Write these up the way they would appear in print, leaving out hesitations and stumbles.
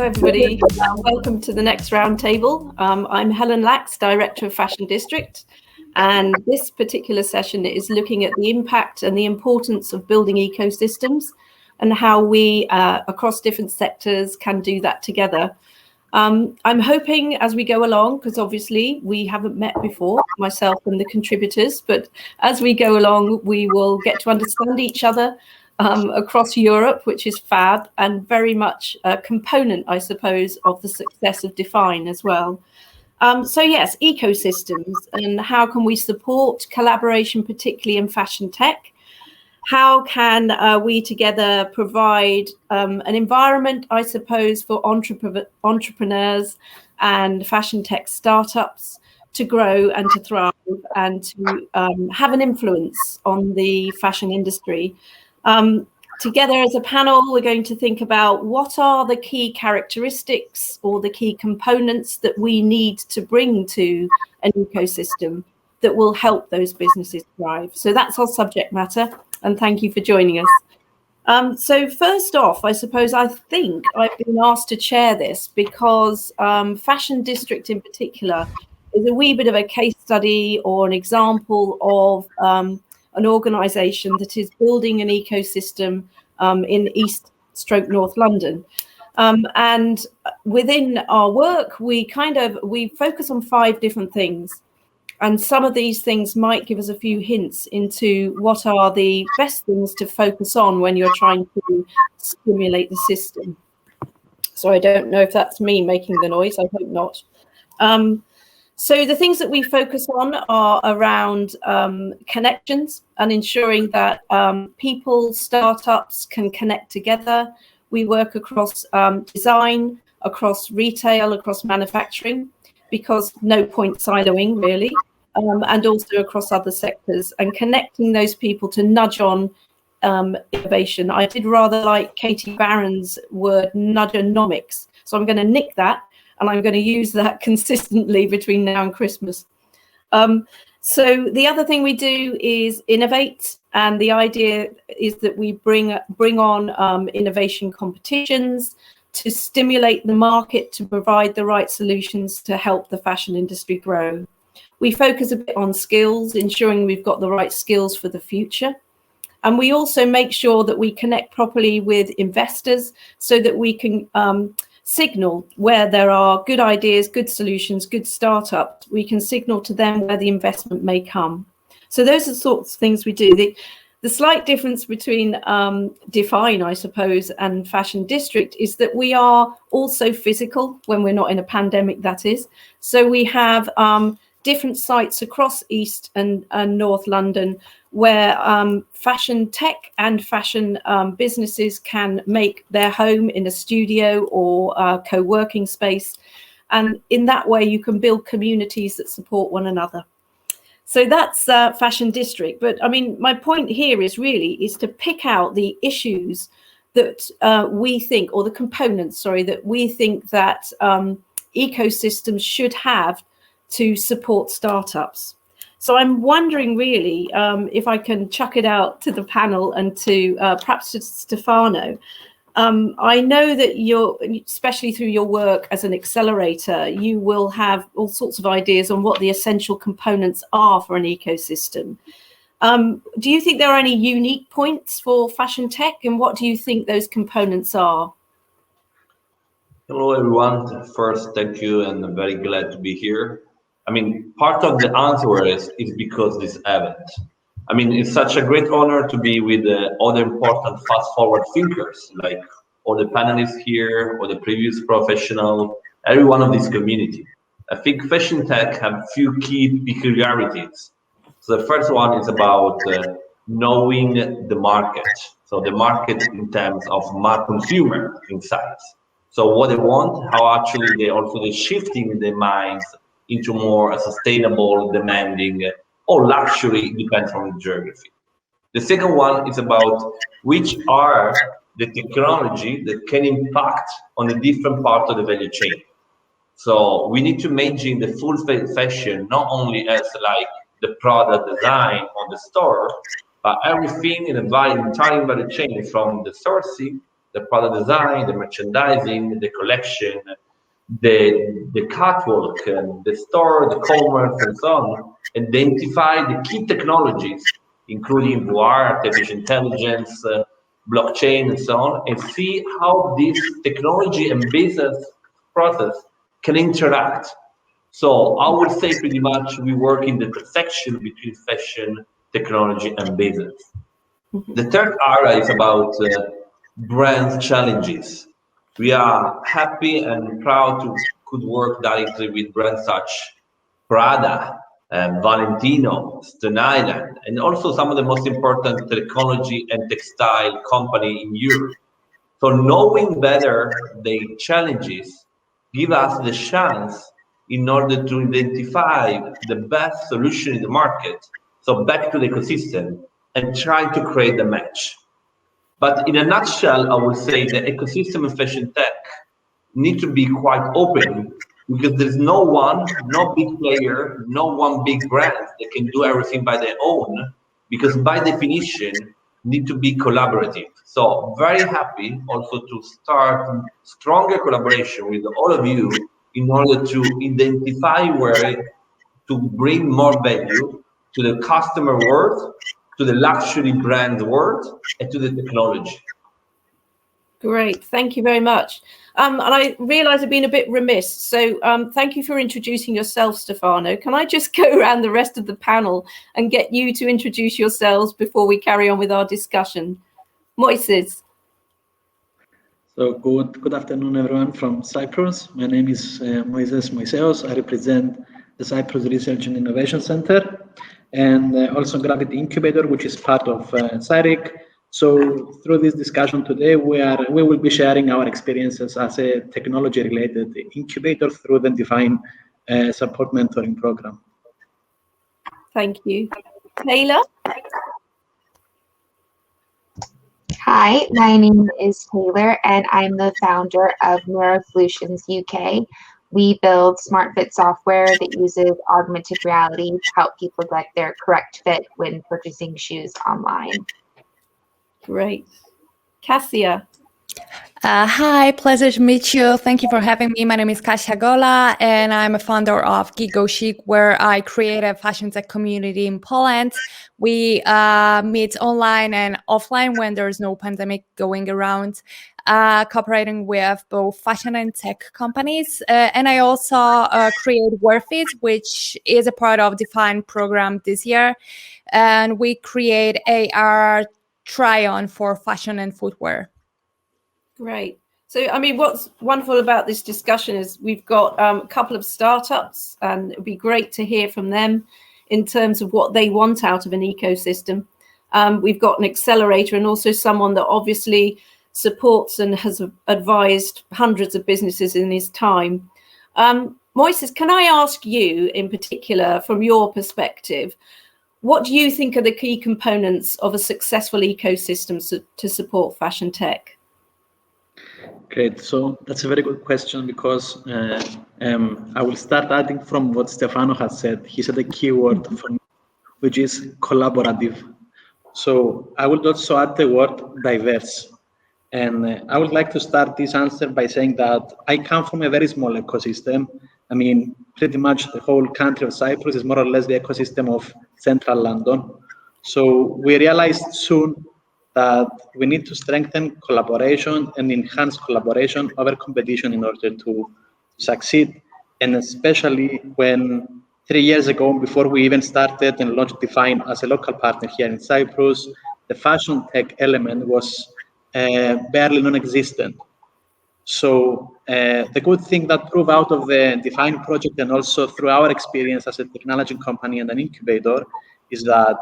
everybody. Welcome to the next roundtable. I'm Helen Lax, Director of Fashion District, and this particular session is looking at the impact and the importance of building ecosystems and how we, across different sectors, can do that together. I'm hoping as we go along, because obviously we haven't met before, myself and the contributors, but as we go along, we will get to understand each other across Europe, which is fab and very much a component, I suppose, of the success of DeFINE as well. So yes, ecosystems, and how can we support collaboration, particularly in fashion tech? How can we together provide an environment, I suppose, for entrepreneurs and fashion tech startups to grow and to thrive and to have an influence on the fashion industry? Together as a panel, we're going to think about what are the key characteristics or the key components that we need to bring to an ecosystem that will help those businesses thrive. So that's our subject matter, and thank you for joining us. So first off, I suppose I think I've been asked to chair this because Fashion District in particular is a wee bit of a case study or an example of an organisation that is building an ecosystem in East/North London. And within our work, we focus on 5 different things. And some of these things might give us a few hints into what are the best things to focus on when you're trying to stimulate the system. So I don't know if that's me making the noise, I hope not. So the things that we focus on are around connections and ensuring that people, startups can connect together. We work across design, across retail, across manufacturing, because no point siloing really, and also across other sectors, and connecting those people to nudge on innovation. I did rather like Katie Barron's word, nudgeonomics. So I'm going to nick that, and I'm going to use that consistently between now and Christmas. So the other thing we do is innovate, and the idea is that we bring on innovation competitions to stimulate the market to provide the right solutions to help the fashion industry grow. We focus a bit on skills, ensuring we've got the right skills for the future. And we also make sure that we connect properly with investors so that we can signal where there are good ideas, good solutions, good startups. We can signal to them where the investment may come. So those are the sorts of things we do. The slight difference between DeFINE, I suppose, and Fashion District is that we are also physical when we're not in a pandemic, that is. So we have different sites across East and North London where fashion tech and fashion businesses can make their home in a studio or a co-working space. And in that way, you can build communities that support one another. So that's Fashion District. But I mean, my point here is to pick out the issues that we think, or the components, sorry, that we think that ecosystems should have to support startups. So I'm wondering really if I can chuck it out to the panel and to perhaps to Stefano. I know that you're, especially through your work as an accelerator, you will have all sorts of ideas on what the essential components are for an ecosystem. Do you think there are any unique points for fashion tech, and what do you think those components are? Hello, everyone. First, thank you, and I'm very glad to be here. I mean, part of the answer is because this event. I mean, it's such a great honor to be with other important fast-forward thinkers, like all the panelists here, or the previous professional, every one of this community. I think fashion tech have few key peculiarities. So the first one is about knowing the market. So the market in terms of consumer insights. So what they want, how actually they're shifting their minds into more sustainable, demanding, or luxury, depends on the geography. The second one is about which are the technology that can impact on a different part of the value chain. So we need to imagine the full fashion not only as like the product design on the store, but everything in the entire value chain, from the sourcing, the product design, the merchandising, the collection, the catwalk, the store, the commerce, and so on, identify the key technologies, including WAR, artificial intelligence, blockchain, and so on, and see how this technology and business process can interact. So I would say pretty much we work in the intersection between fashion, technology, and business. The third area is about brand challenges. We are happy and proud to could work directly with brands such Prada, Valentino, Stone Island, and also some of the most important technology and textile company in Europe. So knowing better the challenges give us the chance in order to identify the best solution in the market. So back to the ecosystem and try to create the match. But in a nutshell, I would say the ecosystem of fashion tech need to be quite open because there's no big player, no one big brand that can do everything by their own, because by definition, need to be collaborative. So very happy also to start stronger collaboration with all of you in order to identify where to bring more value to the customer world, to the luxury brand world, and to the technology. Great, thank you very much. And I realise I've been a bit remiss, so thank you for introducing yourself, Stefano. Can I just go around the rest of the panel and get you to introduce yourselves before we carry on with our discussion? Moyses. So good afternoon, everyone from Cyprus. My name is Moyses. I represent the Cyprus Research and Innovation Center and also Gravity Incubator, which is part of CyRIC. So through this discussion today, we will be sharing our experiences as a technology-related incubator through the DeFINE support mentoring program. Thank you. Taylor? Hi, my name is Taylor, and I'm the founder of Miro Solutions UK. We build smart fit software that uses augmented reality to help people get their correct fit when purchasing shoes online. Great. Kasia. Hi, pleasure to meet you. Thank you for having me. My name is Kasia Gola, and I'm a founder of GeekGoesChic, where I create a fashion tech community in Poland. We meet online and offline when there's no pandemic going around, cooperating with both fashion and tech companies. And I also create WEARFITS, which is a part of DeFINE program this year. And we create AR try-on for fashion and footwear. Great. So, I mean, what's wonderful about this discussion is we've got a couple of startups, and it'd be great to hear from them in terms of what they want out of an ecosystem. We've got an accelerator and also someone that obviously supports and has advised hundreds of businesses in his time. Moyses, can I ask you in particular, from your perspective, what do you think are the key components of a successful ecosystem to support fashion tech? Great. So that's a very good question because I will start adding from what Stefano has said. He said a key word for me, which is collaborative. So I would also add the word diverse. And I would like to start this answer by saying that I come from a very small ecosystem. I mean, pretty much the whole country of Cyprus is more or less the ecosystem of central London. So we realized soon that we need to strengthen collaboration and enhance collaboration over competition in order to succeed. And especially when 3 years ago, before we even started and launched DeFINE as a local partner here in Cyprus, the fashion tech element was barely non-existent. So the good thing that proved out of the DeFINE project and also through our experience as a technology company and an incubator is that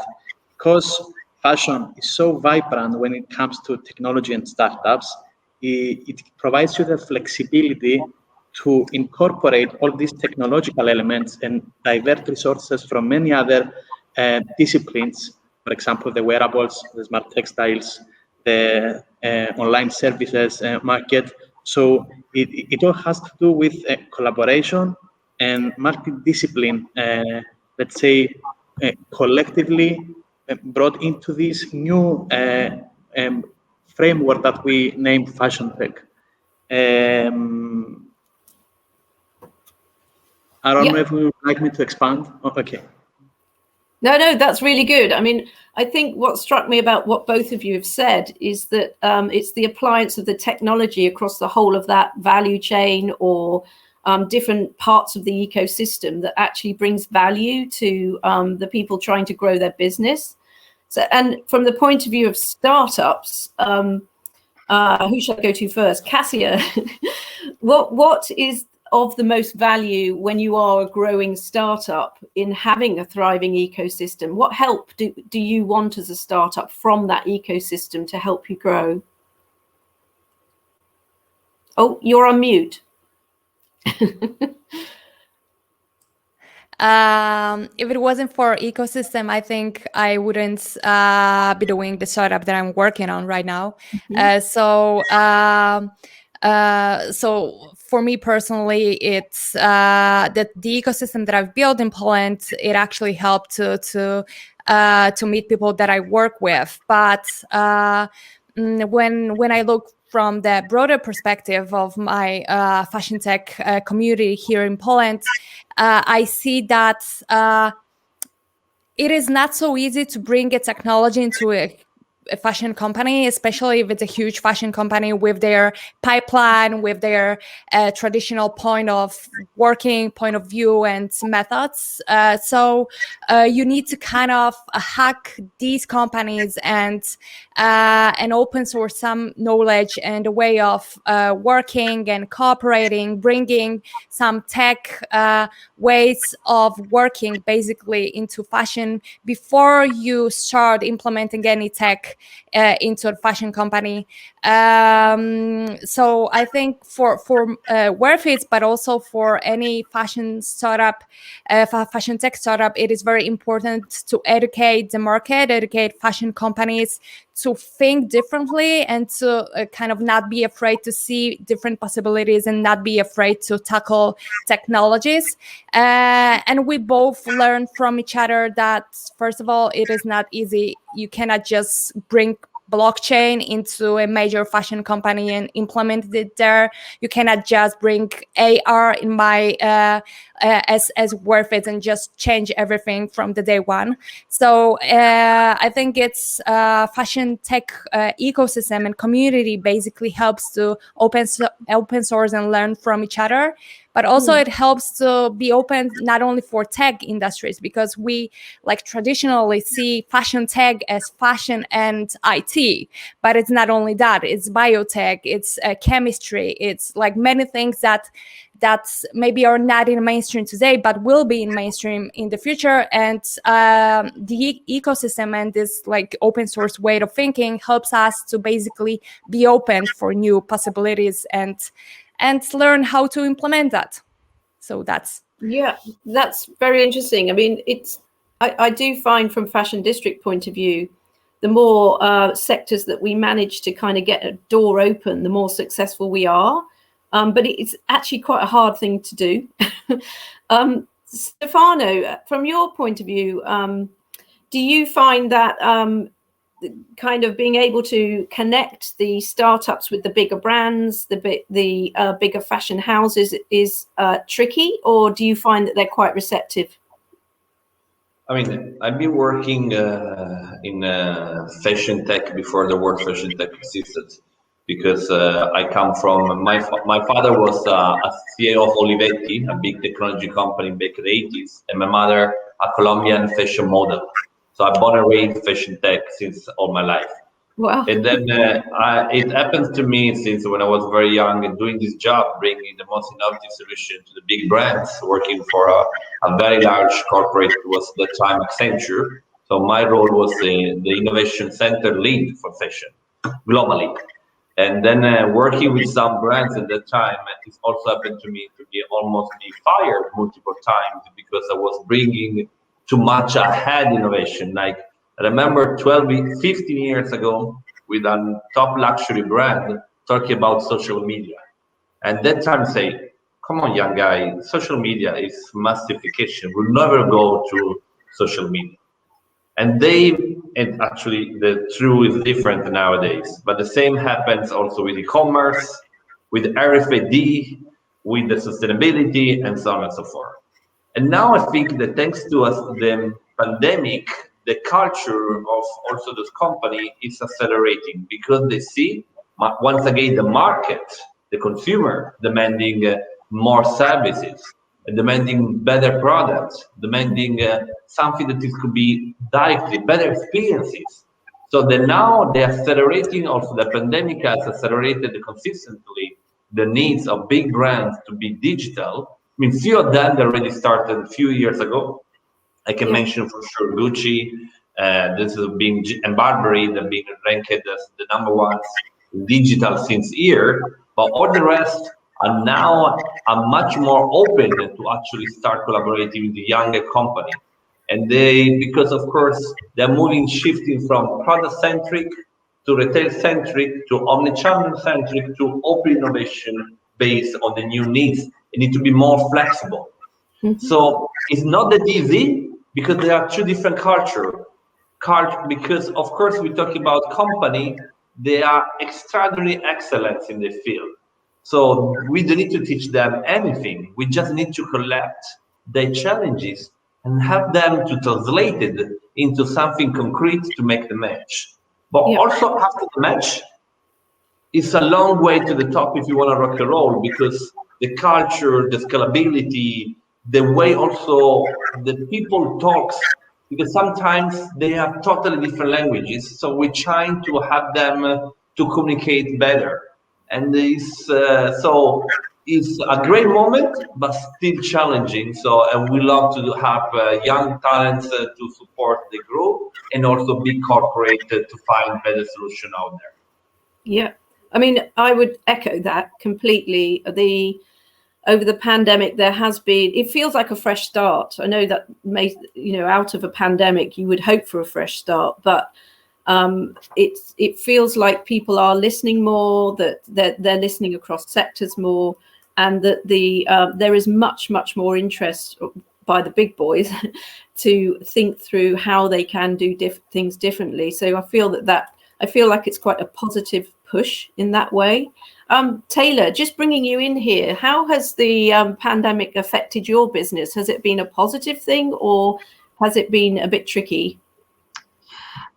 because fashion is so vibrant when it comes to technology and startups, it provides you the flexibility to incorporate all these technological elements and divert resources from many other disciplines, for example, the wearables, the smart textiles, the online services market. So it all has to do with collaboration and multidiscipline, let's say, collectively brought into this new framework that we named Fashion Tech. I don't know if you would like me to expand. Oh, okay. No, that's really good. I mean, I think what struck me about what both of you have said is that it's the appliance of the technology across the whole of that value chain or different parts of the ecosystem that actually brings value to the people trying to grow their business. So, and from the point of view of startups, who should I go to first? Kasia, what is of the most value when you are a growing startup in having a thriving ecosystem? What help do you want as a startup from that ecosystem to help you grow? Oh, you're on mute. If it wasn't for ecosystem, I think I wouldn't be doing the startup that I'm working on right now. So for me personally, it's that the ecosystem that I've built in Poland, it actually helped to meet people that I work with. But when I look from the broader perspective of my fashion tech community here in Poland, I see that it is not so easy to bring a technology into a fashion company, especially if it's a huge fashion company with their pipeline, with their traditional point of working, point of view and methods. So you need to kind of hack these companies and open source some knowledge and a way of working and cooperating, bringing some tech ways of working basically into fashion before you start implementing any tech into a fashion company. So I think for WEARFITS, but also for any fashion startup, fashion tech startup, it is very important to educate the market, educate fashion companies to think differently and to kind of not be afraid to see different possibilities and not be afraid to tackle technologies. And we both learn from each other that, first of all, it is not easy. You cannot just bring blockchain into a major fashion company and implement it there. You cannot just bring AR in my as WEARFITS and just change everything from the day one. So I think it's fashion tech ecosystem and community basically helps to open source and learn from each other. But also it helps to be open not only for tech industries, because we like traditionally see fashion tech as fashion and IT, but it's not only that, it's biotech, it's chemistry, it's like many things that maybe are not in mainstream today, but will be in mainstream in the future. And the ecosystem and this like open source way of thinking helps us to basically be open for new possibilities and learn how to implement that. So that's very interesting. I mean, I do find from Fashion District point of view, the more sectors that we manage to kind of get a door open, the more successful we are. But it's actually quite a hard thing to do. Stefano, from your point of view, do you find that kind of being able to connect the startups with the bigger brands, the bigger fashion houses is tricky, or do you find that they're quite receptive? I mean, I've been working in fashion tech before the word fashion tech existed, because I come from, my father was a CEO of Olivetti, a big technology company back in the 80s, and my mother, a Colombian fashion model. So I'm born and raised fashion tech since all my life. Wow. And then it happened to me since when I was very young and doing this job, bringing the most innovative solution to the big brands, working for a very large corporate, was at the time Accenture. So my role was the innovation center lead for fashion globally. And then working with some brands at that time, it also happened to me to be almost fired multiple times because I was bringing too much ahead innovation. Like I remember 15 years ago with a top luxury brand talking about social media. And that time say, come on, young guy, social media is massification. We'll never go to social media. And actually the truth is different nowadays, but the same happens also with e-commerce, with RFID, with the sustainability, and so on and so forth. And now I think that thanks to the pandemic, the culture of also this company is accelerating because they see, once again, the market, the consumer demanding more services, demanding better products, demanding something that could be directly better experiences. So now they're accelerating, also the pandemic has accelerated consistently the needs of big brands to be digital. I mean, few of them already started a few years ago. I can mention for sure Gucci, this has been, and Burberry, that being ranked as the #1 digital since year, but all the rest are now much more open to actually start collaborating with the younger company. And because of course, they're shifting from product-centric to retail-centric to omnichannel-centric to open innovation based on the new needs. They need to be more flexible. So it's not that easy because there are two different cultures. Because of course we talk about company, they are extraordinarily excellent in the field. So we don't need to teach them anything. We just need to collect their challenges and help them to translate it into something concrete to make the match. But also after the match, it's a long way to the top if you want to rock and roll, because the culture, the scalability, the way also the people talks, because sometimes they have totally different languages. So we're trying to have them to communicate better. And it's a great moment, but still challenging. So, and we love to have young talents to support the group, and also big corporate to find better solution out there. Yeah, I mean, I would echo that completely. Over the pandemic, there has been, it feels like a fresh start. I know that out of a pandemic, you would hope for a fresh start, but it feels like people are listening more, that they're listening across sectors more, and that there is much more interest by the big boys to think through how they can do things differently. So I feel like it's quite a positive push in that way. Taylor, just bringing you in here, how has the pandemic affected your business? Has it been a positive thing, or has it been a bit tricky?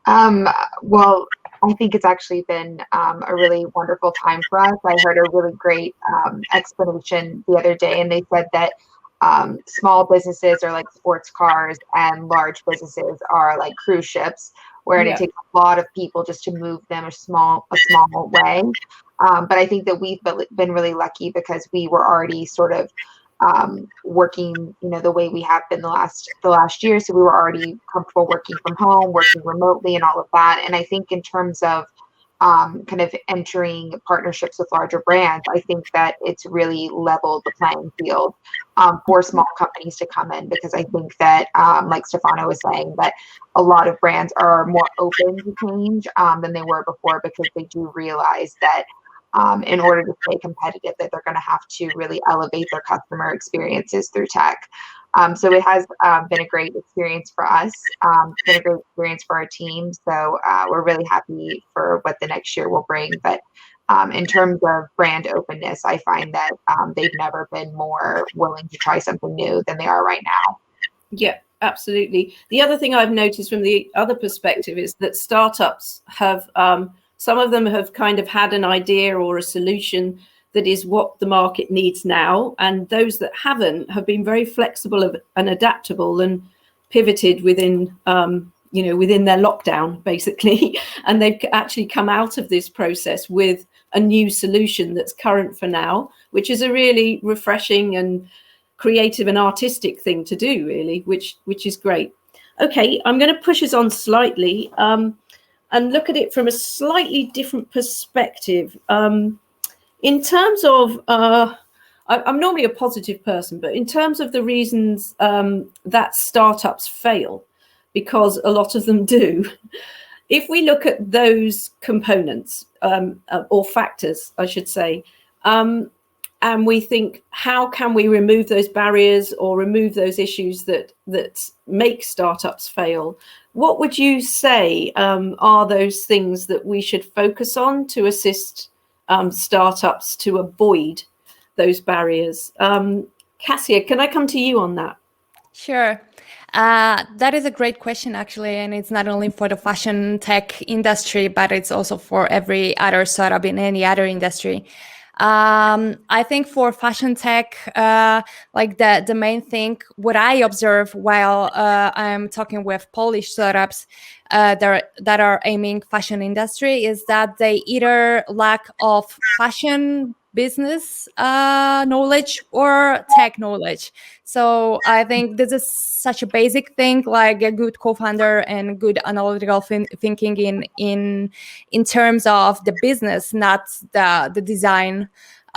Well, I think it's actually been a really wonderful time for us. I heard a really great explanation the other day, and they said that small businesses are like sports cars and large businesses are like cruise ships, where it takes a lot of people just to move them a small way. But I think that we've been really lucky because we were already sort of working, the way we have been the last year. So we were already comfortable working from home, working remotely, and all of that. And I think in terms of kind of entering partnerships with larger brands, I think that it's really leveled the playing field for small companies to come in, because I think that, like Stefano was saying, that a lot of brands are more open to change than they were before, because they do realize that in order to stay competitive, that they're going to have to really elevate their customer experiences through tech. So it has been a great experience for us, been a great experience for our team. So we're really happy for what the next year will bring. But in terms of brand openness, I find that they've never been more willing to try something new than they are right now. Yeah, absolutely. The other thing I've noticed from the other perspective is that startups have, some of them have kind of had an idea or a solution that is what the market needs now. And those that haven't have been very flexible and adaptable and pivoted within, within their lockdown, basically. And they've actually come out of this process with a new solution that's current for now, which is a really refreshing and creative and artistic thing to do, really, which is great. Okay, I'm going to push us on slightly and look at it from a slightly different perspective. In terms of, I'm normally a positive person, but in terms of the reasons that startups fail, because a lot of them do, if we look at those components or factors, I should say, and we think, how can we remove those barriers or remove those issues that make startups fail? what would you say are those things that we should focus on to assist startups to avoid those barriers? Kasia, can I come to you on that? Sure. That is a great question, actually, and it's not only for the fashion tech industry, but it's also for every other startup in any other industry. I think for fashion tech, like the main thing, what I observe while I'm talking with Polish startups that are aiming fashion industry is that they either lack of fashion business knowledge or tech knowledge. So I think this is such a basic thing, like a good co-founder and good analytical thinking in terms of the business, not the design.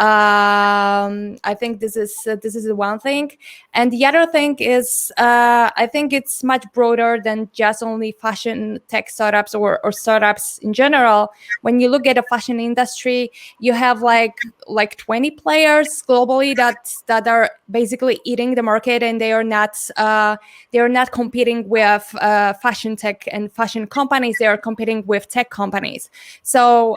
I think this is the one thing, and the other thing is I think it's much broader than just only fashion tech startups or startups in general. When you look at the fashion industry, you have like 20 players globally that are basically eating the market, and they are not competing with fashion tech and fashion companies. They are competing with tech companies. So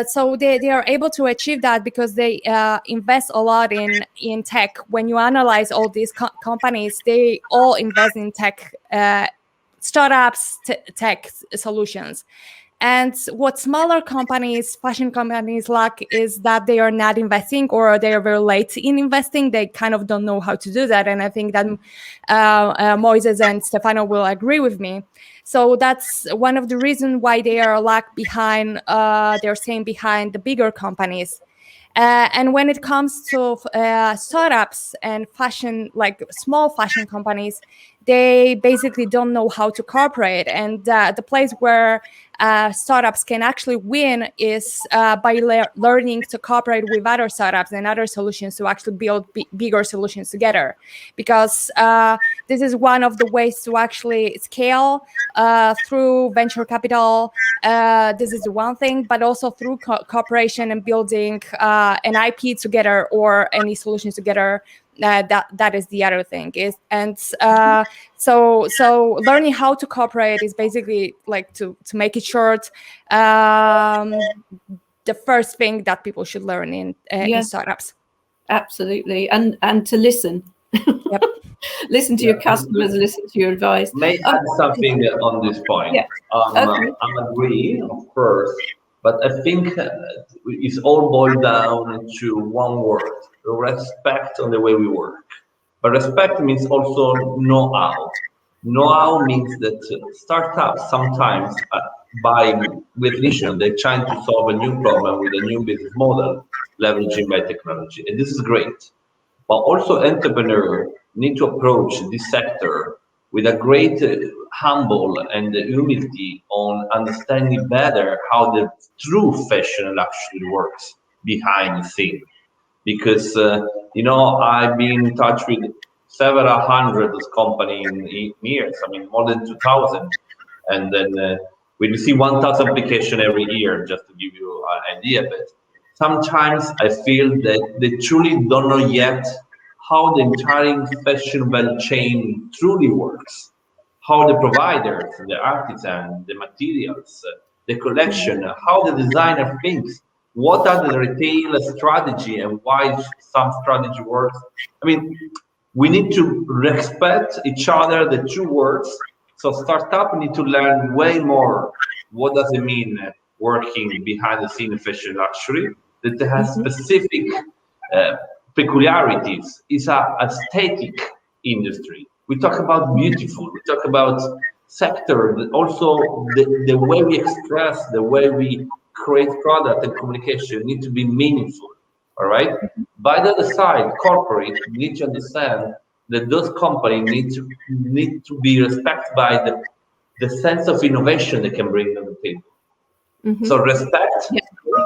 so they are able to achieve that because they invest a lot in tech. When you analyze all these companies, they all invest in tech startups, tech solutions. And what smaller companies, fashion companies lack is that they are not investing, or they are very late in investing. They kind of don't know how to do that. And I think that Moyses and Stefano will agree with me. So that's one of the reasons why they are lag behind, they're staying behind the bigger companies. And when it comes to startups and fashion, like small fashion companies, they basically don't know how to cooperate. And the place where startups can actually win is by learning to cooperate with other startups and other solutions to actually build bigger solutions together. Because this is one of the ways to actually scale through venture capital. This is the one thing, but also through cooperation and building an IP together or any solutions together. That is the other thing is, and so learning how to cooperate is basically, like, to make it short, the first thing that people should learn in startups. Absolutely, and to listen. Yep. Listen to your customers, listen to your advice. May I add something on this point? Yeah. Okay. I agree, of course, but I think it's all boiled down to one word: respect on the way we work. But respect means also know-how. Know-how means that startups sometimes, by definition, they're trying to solve a new problem with a new business model, leveraging by technology, and this is great. But also entrepreneurs need to approach this sector with a great humble and humility on understanding better how the true fashion luxury works behind the scene. Because I've been in touch with several hundred companies in years. I mean, more than 2,000, and then we receive 1,000 applications every year, just to give you an idea. But sometimes I feel that they truly don't know yet how the entire fashion value chain truly works, how the providers, the artisan, the materials, the collection, how the designer thinks, what are the retail strategy and why some strategy works. I mean, we need to respect each other, the two words. So startup need to learn way more. What does it mean working behind the scene fashion luxury that has specific peculiarities? It's a aesthetic industry. We talk about beautiful. We talk about sector. Also, the way we express, the way we create product and communication need to be meaningful. All right. By the other side, corporate need to understand that those companies need to be respected by the sense of innovation they can bring on the table. So respect,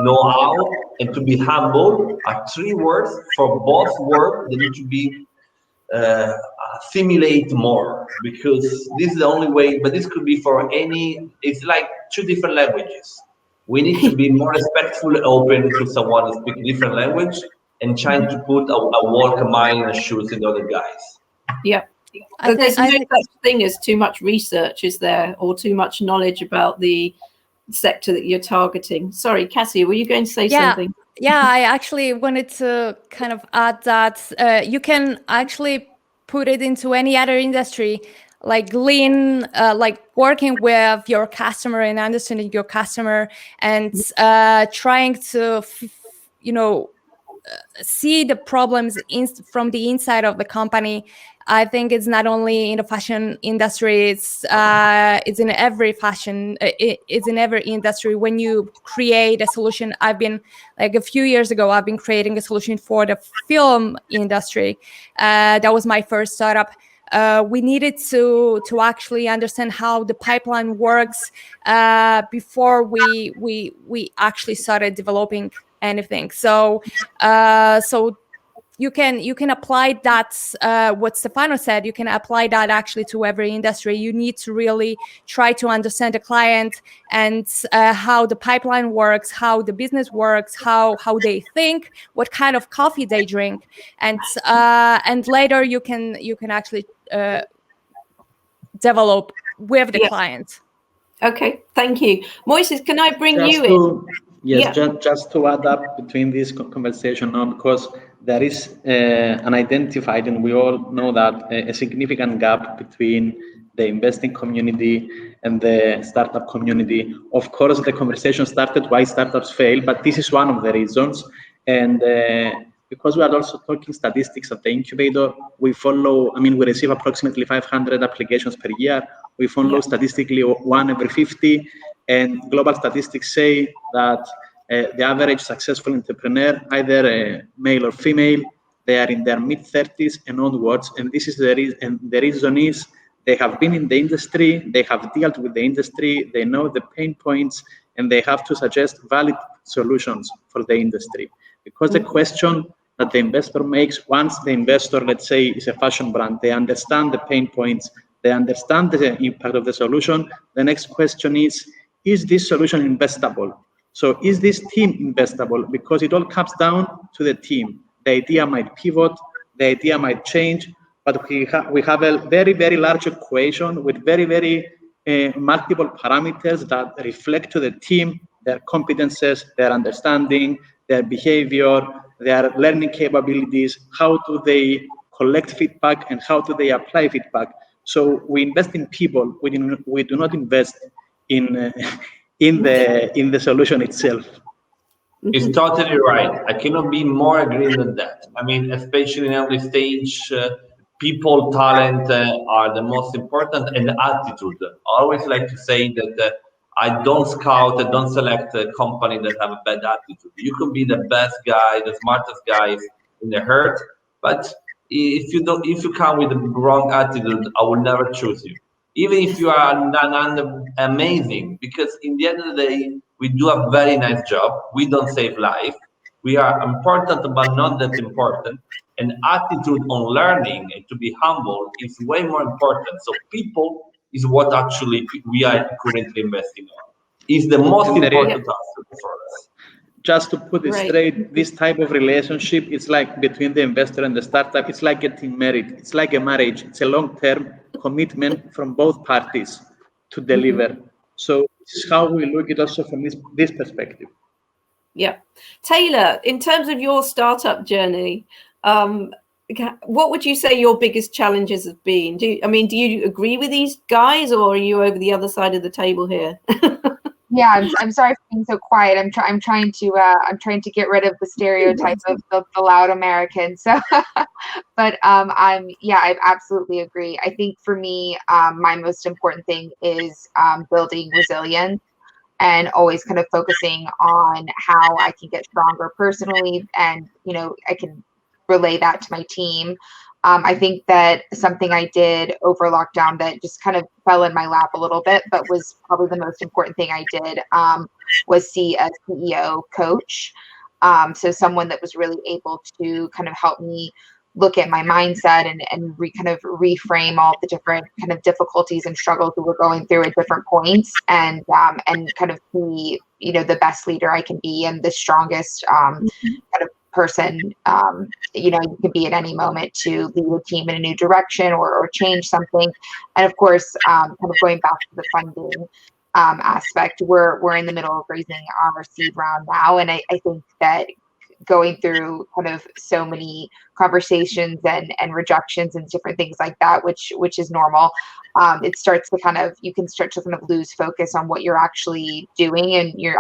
know-how, and to be humble are three words for both words. They need to be simulate more, because this is the only way. But this could be for any. It's like two different languages. We need to be more respectful, open to someone who speaks different language, and trying to put a walk a mile in the shoes in the other guys. Yeah, There's no such thing as too much research, is there, or too much knowledge about the sector that you're targeting? Sorry, Kasia, were you going to say something? Yeah, I actually wanted to kind of add that you can actually put it into any other industry, like lean, like working with your customer and understanding your customer and trying to, see the problems from the inside of the company. I think it's not only in the fashion industry; it's in every fashion. It's in every industry. When you create a solution, I've been like a few years ago, I've been creating a solution for the film industry. That was my first startup. We needed to actually understand how the pipeline works before we actually started developing anything. So you can apply that, what Stefano said, you can apply that actually to every industry. You need to really try to understand the client and how the pipeline works, how the business works, how they think, what kind of coffee they drink, and later you can actually develop with the client. Okay, thank you. Moyses, can I bring you in? Yes, just to add up between this conversation now, because there is an identified, and we all know that, a significant gap between the investing community and the startup community. Of course, the conversation started why startups fail, but this is one of the reasons. And because we are also talking statistics at the incubator, we receive approximately 500 applications per year. We follow statistically 1 every 50. And global statistics say that the average successful entrepreneur, either male or female, they are in their mid-30s and onwards. And this is the reason. And the reason is they have been in the industry, they have dealt with the industry, they know the pain points, and they have to suggest valid solutions for the industry. Because the question that the investor makes, once the investor, let's say, is a fashion brand, they understand the pain points, they understand the impact of the solution. The next question is this solution investable? So is this team investable? Because it all comes down to the team. The idea might pivot, the idea might change, but we have a very, very large equation with very, very multiple parameters that reflect to the team, their competences, their understanding, their behavior, their learning capabilities, how do they collect feedback, and how do they apply feedback. So we invest in people. We do not invest in the solution itself. It's totally right. I cannot be more agreeing than that. I mean, especially in early stage, people, talent are the most important, and attitude. I always like to say that I don't scout, I don't select a company that have a bad attitude. You can be the best guy, the smartest guys in the herd, but if you come with the wrong attitude, I will never choose you. Even if you are amazing, because in the end of the day, we do a very nice job. We don't save life. We are important, but not that important. And attitude on learning and to be humble is way more important. So people is what actually we are currently investing on. Is the most important aspect for us. Just to put it straight, this type of relationship, it's like between the investor and the startup, it's like getting married. It's like a marriage. It's a long-term commitment from both parties to deliver. So this is how we look at it also from this perspective. Yeah. Taylor, in terms of your startup journey, what would you say your biggest challenges have been? Do you agree with these guys, or are you over the other side of the table here? Yeah, I'm sorry for being so quiet. I'm trying to get rid of the stereotype of the loud American. So, but I absolutely agree. I think for me, my most important thing is building resilience and always kind of focusing on how I can get stronger personally, and I can relay that to my team. I think that something I did over lockdown that just kind of fell in my lap a little bit, but was probably the most important thing I did, was see a CEO coach. So someone that was really able to kind of help me look at my mindset and kind of reframe all the different kind of difficulties and struggles that we're going through at different points, and kind of be, the best leader I can be and the strongest kind of person, you know, you could be at any moment to lead a team in a new direction or change something. And of course, kind of going back to the funding aspect, we're in the middle of raising our seed round now. And I think that going through kind of so many conversations and rejections and different things like that, which is normal, it starts to kind of, you can start to kind of lose focus on what you're actually doing and your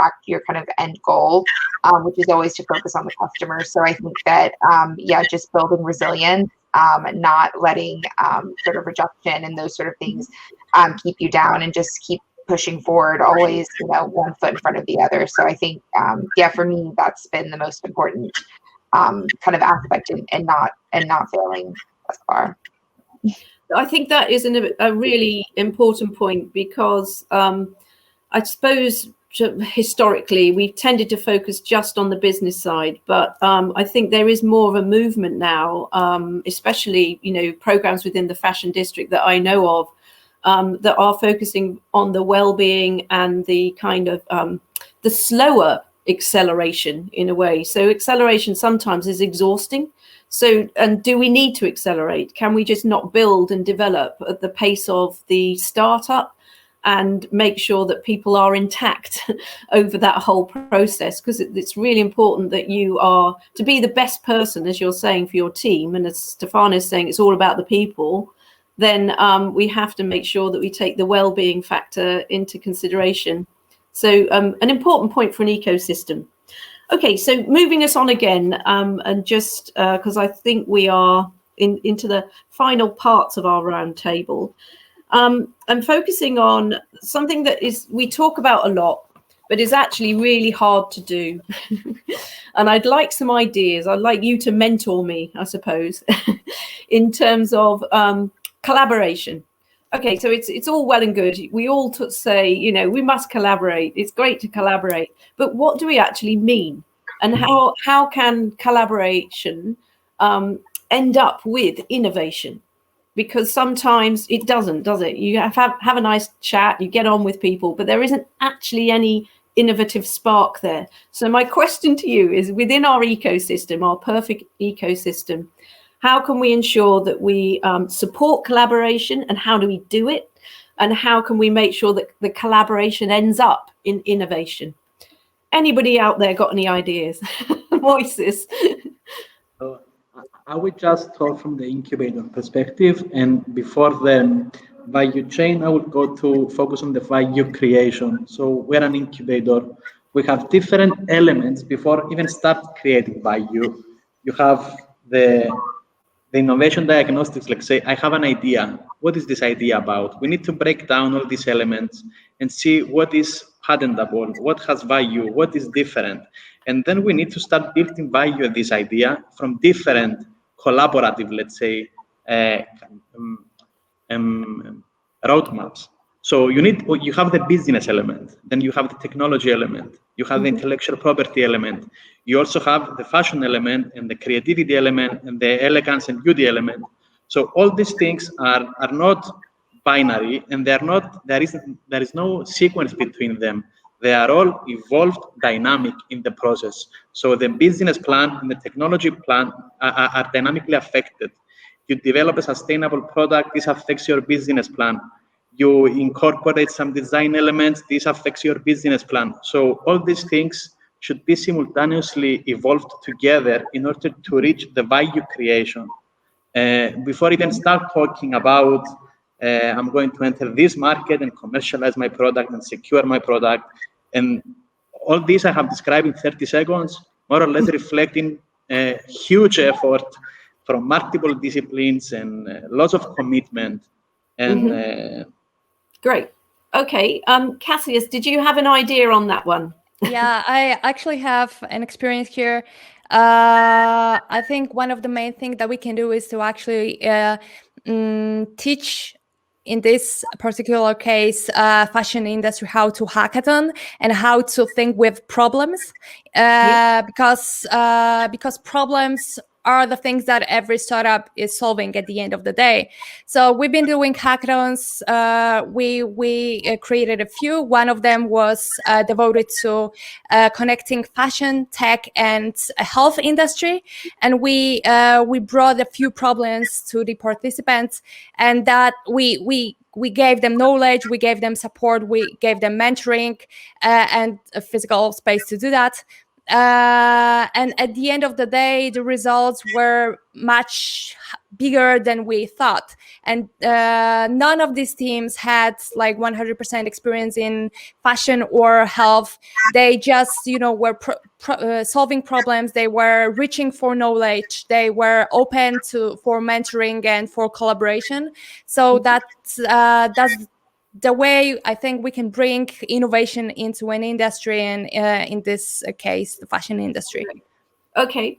kind of end goal, which is always to focus on the customer. So I think that, yeah, just building resilience, not letting sort of rejection and those sort of things keep you down, and just keep pushing forward, always, you know, one foot in front of the other. So I think, yeah, for me, that's been the most important kind of aspect, and not failing thus far. I think that is a really important point, because I suppose historically we've tended to focus just on the business side, but I think there is more of a movement now, especially, you know, programs within the fashion district that I know of, that are focusing on the well-being and the kind of the slower acceleration in a way. So acceleration sometimes is exhausting. So, and do we need to accelerate? Can we just not build and develop at the pace of the startup and make sure that people are intact over that whole process? Because it's really important that you are to be the best person, as you're saying, for your team. And as Stefano is saying, it's all about the people. Then we have to make sure that we take the well-being factor into consideration. So an important point for an ecosystem. Okay, so moving us on again, and just because I think we are into the final parts of our roundtable, I'm focusing on something that we talk about a lot, but is actually really hard to do. And I'd like some ideas. I'd like you to mentor me, I suppose, in terms of collaboration. Okay, so it's all well and good. We all say, you know, we must collaborate. It's great to collaborate, but what do we actually mean? And how can collaboration end up with innovation? Because sometimes it doesn't, does it? You have a nice chat, you get on with people, but there isn't actually any innovative spark there. So my question to you is, within our ecosystem, our perfect ecosystem, how can we ensure that we support collaboration, and how do we do it? And how can we make sure that the collaboration ends up in innovation? Anybody out there got any ideas? Moyses. I would just talk from the incubator perspective, and before the value chain, I would go to focus on the value creation. So we're an incubator. We have different elements before even start creating value. You have the innovation diagnostics, like say, I have an idea. What is this idea about? We need to break down all these elements and see what is patentable, what has value, what is different. And then we need to start building value of this idea from different collaborative, let's say, roadmaps. So you have the business element, then you have the technology element, you have the intellectual property element, you also have the fashion element and the creativity element and the elegance and beauty element. So all these things are not binary, and there is no sequence between them. They are all evolved, dynamic in the process. So the business plan and the technology plan are dynamically affected. You develop a sustainable product, this affects your business plan. You incorporate some design elements, this affects your business plan. So all these things should be simultaneously evolved together in order to reach the value creation. Before even start talking about, I'm going to enter this market and commercialize my product and secure my product. And all this I have described in 30 seconds, more or less reflecting a huge effort from multiple disciplines and lots of commitment. And great. Okay. Kasia, did you have an idea on that one? Yeah, I actually have an experience here. I think one of the main things that we can do is to actually teach, in this particular case, fashion industry, how to hackathon and how to think with problems, because problems are the things that every startup is solving at the end of the day. So we've been doing hackathons. We created a few. One of them was devoted to connecting fashion, tech, and health industry. And we brought a few problems to the participants, and that we gave them knowledge, we gave them support, we gave them mentoring and a physical space to do that. And at the end of the day, the results were much bigger than we thought. And none of these teams had like 100% experience in fashion or health. They just, were solving problems. They were reaching for knowledge. They were open for mentoring and for collaboration. So that's the way I think we can bring innovation into an industry, and in this case, the fashion industry. Okay,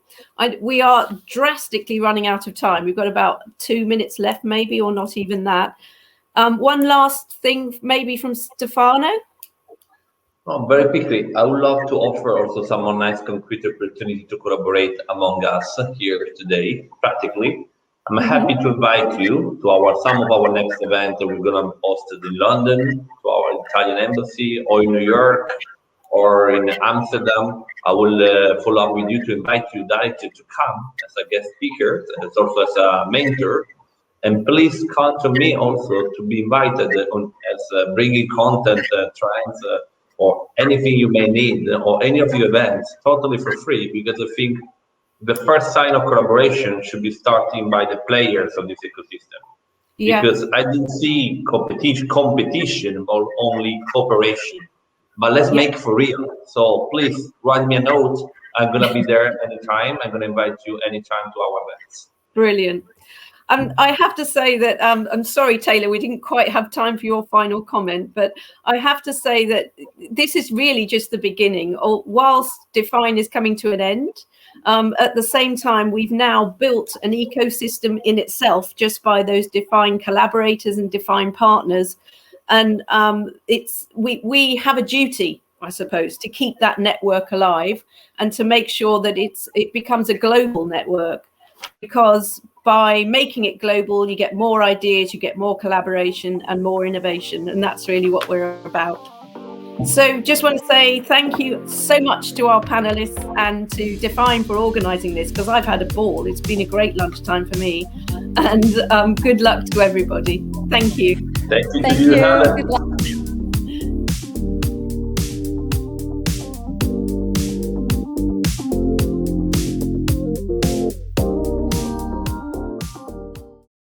we are drastically running out of time. We've got about 2 minutes left, maybe, or not even that. One last thing, maybe from Stefano. Oh, very quickly, I would love to offer also some more nice concrete opportunity to collaborate among us here today, practically. I'm happy to invite you to some of our next events that we're going to host in London, to our Italian embassy, or in New York, or in Amsterdam. I will follow up with you to invite you directly to come as a guest speaker, as also as a mentor. And please come to me also to be invited as bringing content, trends, or anything you may need, or any of your events, totally for free, because I think the first sign of collaboration should be starting by the players of this ecosystem. Yeah. Because I didn't see competition or only cooperation, but let's make for real. So please write me a note. I'm going to be there anytime. I'm going to invite you anytime to our events. Brilliant. I have to say that, I'm sorry, Taylor, we didn't quite have time for your final comment, but I have to say that this is really just the beginning. Whilst DeFINE is coming to an end, at the same time, we've now built an ecosystem in itself just by those DeFINE collaborators and DeFINE partners. And we have a duty, I suppose, to keep that network alive and to make sure that it becomes a global network, because by making it global, you get more ideas, you get more collaboration and more innovation. And that's really what we're about. So just want to say thank you so much to our panelists and to DeFINE for organising this, because I've had a ball. It's been a great lunchtime for me. And good luck to everybody. Thank you. Thank you. Good luck.